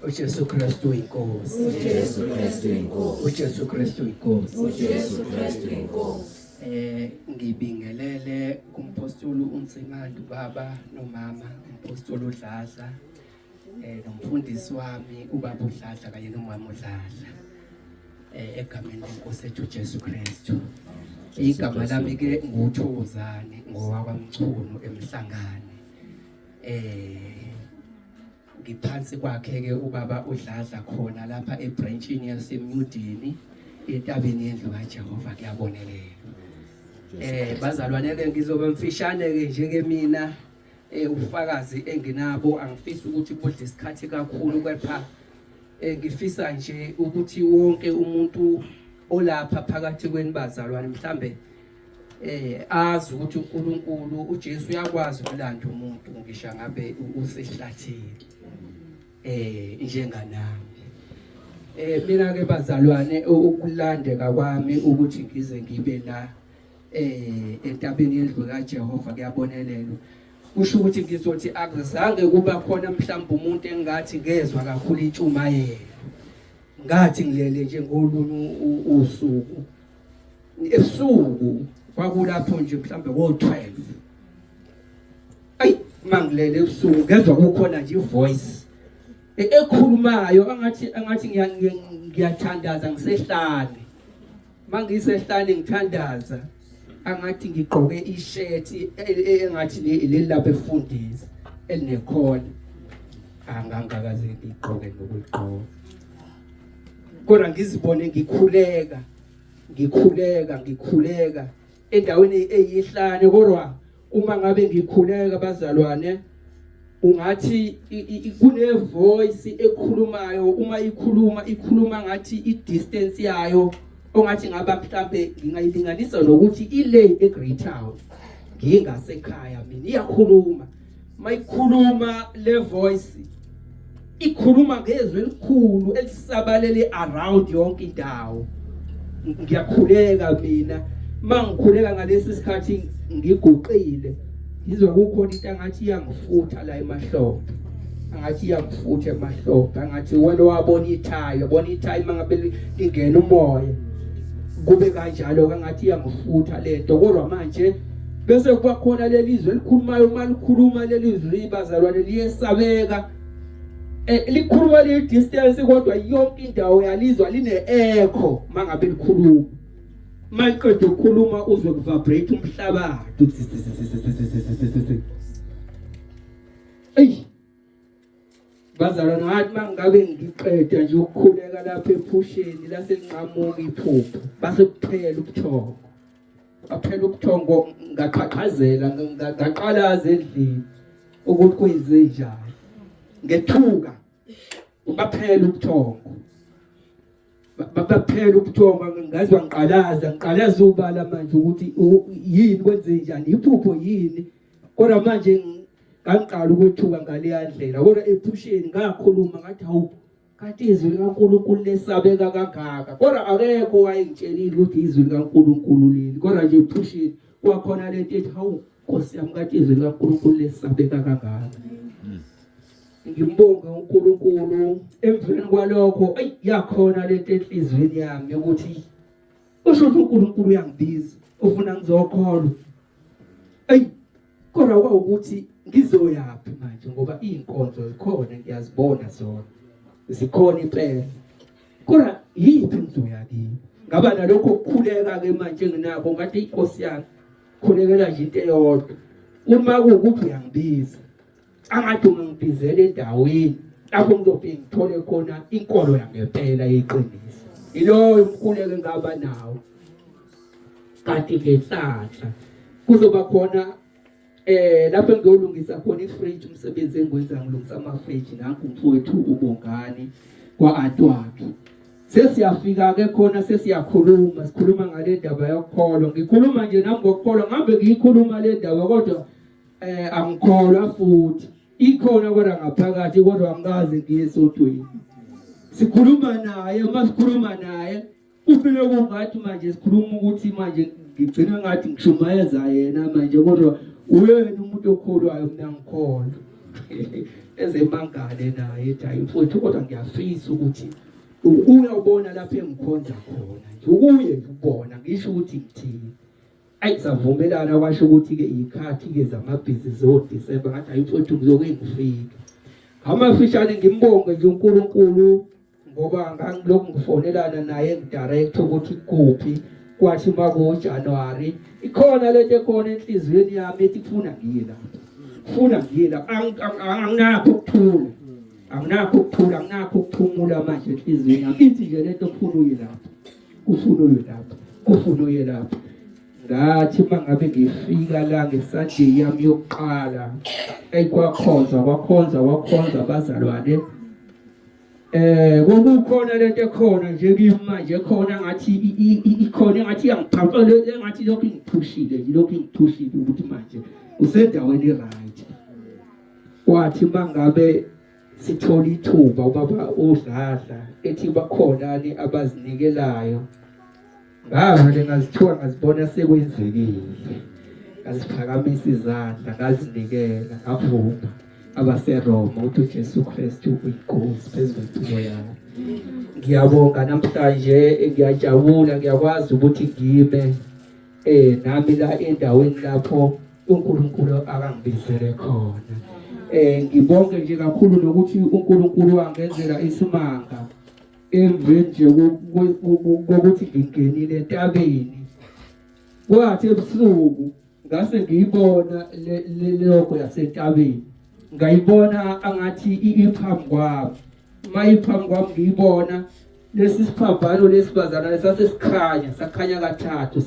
uJesu Kristu inkosi. uJesu Kristu inkosi. uJesu Kristu inkosi. uJesu Kristu inkosi. Ngibingelele kumpostoli uNsimandi baba nomama umpostoli uDladla nomfundisi wami ubaba uDladla kanye nomama uDladla egameni lenkosi ethu uJesu Kristu. Igama lami ke nguThokozane ngowakwaMchunu eMhlangane. Ngiphansi kwakhe ke ubaba uDladla khona lapha ebranchini yaseMudini entabeni yendlu kaJehova kuyabonelela. Bazalwane ke ngizoba mfishane ke njenge mina ufakazi enginabo angifisi ukuthi bodle isikhathi kakhulu kepha ngifisa nje ukuthi wonke umuntu olapha phakathi kweni bazalwane mhlambe azi ukuthi uNkulunkulu uJesu uyakwazi ukulanda umuntu ngisho ngabe usehlathini njenganami. Mina ke bazalwane ukulandeka kwami ukuthi ngize ngibe la entabeni yendlu kaJehova kuyabonelelwa. Kusho ukuthi ngizothi akuzange kuba khona mhlawumbe umuntu engathi ngezwe kakhulu intshumayelo. Ngathi ngilele nje ngolunye usuku. Ebusuku kwakulapho nje mhlawumbe ngo12. Mangilele ebusuku ngezwe kukhona nje ivoice ekhulumayo angathi ngiyathandaza ngisehlane. Mangisehlane ngithandaza angathi ngigqoke i-shirt engathi leli lapha efundisa elinekhola angangakaze ngigqoke nokugqoka. Kodwa ngizibone ngikhuleka endaweni eyihlane. Kodwa uma ngabe ngikhuleka bazalwane ungathi kune voice ekhulumayo. Uma ikhuluma ngathi i-distance yayo ongathi ngaba mhlambe ngingayilinganisa nokuthi ile eGreat Town ngingasekhaya mina iyakhuluma. Mayikhuluma le voice ikhuluma ngezwi elikhulu elisabalele around yonke indawo. Ngiyakhuleka mina mangikhuleka ngalesi sikhathi ngiguqile ngizwa kukhona into angathi iyangifutha la emahlombe. Angathi iyangifutha emahlombe angathi wena wabona ithayo mangabe lingena umoya kube kanjalo angathi iyangifutha lento. Kodwa manje bese kuba khona lelizwe elikhulumayo malikhuluma lelizwe bazalwane liyesabeka likhuluma le distance kodwa yonke indawo yalizwa line echo mangabe likhuluma. Mayiqeda ukukhuluma uzwe kuvibrate umhlabathi. Bazalwane ngathi mangabe ngiqeda nje ukukhuleka lapha ephusheni la senqhamuka iphupho base kuphela ubuthongo. Aphela ubuthongo ngaqhaqhazela ngaqalaza endlini ukuthi kwenze njani. Ngethuka baphela ubuthongo. Baphela ubuthongo ngazwa ngiqalaza ubala manje ukuthi yini kwenze njani iphupho yini. Kodwa manje ngiqala ukwethuka ngaleya ndlela. Kodwa ephusheni ngakhuluma ngathi hawu kanti izwi likaNkulunkulu lesabeka kangaka. Kodwa akekho wayengitshelile ukuthi izwi likaNkulunkulu leli. Kodwa nje ephusheni kwakhona lento ethi hawu Nkosi yami kanti izwi likaNkulunkulu lesabeka kangaka. Ngimbonge uNkulunkulu emveni kwalokho yakhona lento enhlizweni yami ukuthi usho ukuthi uNkulunkulu uyangibiza ufuna ngizokholwa. Kodwa kwawukuthi ngizoyaphi manje ngoba inkonzo zikhona ngiyazibona zona zikhona impela. Kodwa yiphi ngizoya kimi? Ngaba nalokho ukukhuleka ke manje nginako ngathi inkosi yami khulekela nje into eyodwa. Uma kuwukuthi uyangibiza angathi ungangibizela endaweni lapho ngizofika ngithole khona inkolo yangempela yeqiniso. Iloyo umkhuleko ngaba nawo. Kanti ke hlahla kuzoba khona lapho ngiyolungisa khona ifridge umsebenzi engwenza ngilungisa ama-fridge nanku mfowethu uBongani kwa-Antwakhe. Sesiyafika ke khona sesiyakhuluma sikhuluma ngale ndaba yokukholwa. Ngikhuluma nje nami ngokukholwa ngabe ngiyikhuluma le ndaba kodwa angikholwa futhi. Ikhona kodwa ngaphakathi kodwa angikaze ngiye esontweni. Sikhuluma naye masikhuluma naye ufike kungathi manje sikhuluma ukuthi manje ngigcina ngathi ngishumayeza yena manje kodwa uyena umuntu okholwayo mina ngikholwa. ezemangale naye ethi mfowethu kodwa ngiyafisa ukuthi uyawubona lapho engikhonza khona nje ukuye ngibona ngisho ukuthi ngithini ayisavumelana kwasho ukuthi-ke iy'khathi-ke zamabhizinisi zoDisemba ngathi hayi mfowethu ngizoke ngifike amafishane ngimbonge nje uNkulunkulu ngoba ngangilokhu ngifonelana naye ngidirector ukuthi kuphi kwathi makuJanuary ikhona lento ekhona enhliziyweni yami ethi kufuna ngiye lapha anginakho ukuthula anginakho ukuthumula manje enhliziyweni yami ithi nje lento kufuna uye lapha ngathi mangabe ngifika la ngeSunday yami yokuqala kwakhonza abazalwane kukhona lento ekhona nje kimi manje khona ngathi ikhona ngathi yangiphampele ngathi lokhu ngiphushile ukuthi manje usendaweni right kwathi mangabe sithola ithuba ubaba uDladla ethi bakhonani abazinikelayo ngavele ngazithiwa ngazibona sekwenzekile ngaziphakamisa izandla ngazinikela ngavuma abaseRoma ukuthi uJesu Kristu uyinkosi phezu kwempilo yami ngiyabonga namhlanje ngiyajabula ngiyakwazi ukuthi ngime nami la endaweni lapho uNkulunkulu akangibizele khona ngibonge nje kakhulu nokuthi uNkulunkulu wangenzela isimanga emveni nje kokuthi ngingenile entabeni kwathi ebusuku ngase ngiyibona lokho yasentabeni ngayibona angathi iphambi kwami mayiphambi kwami ngiyibona lesi siphambano lesibazana lesase sakhanya kathathu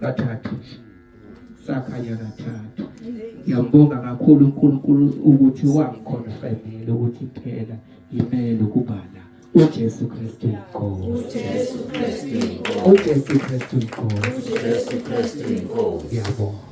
kathathu sakhanya kathathu ngiyambonga kakhulu uNkulunkulu ukuthi wangikhonfirmela ukuthi phela yimele ukuba la uJesu Kristu inkosi uJesu Kristu inkosi ngiyabonga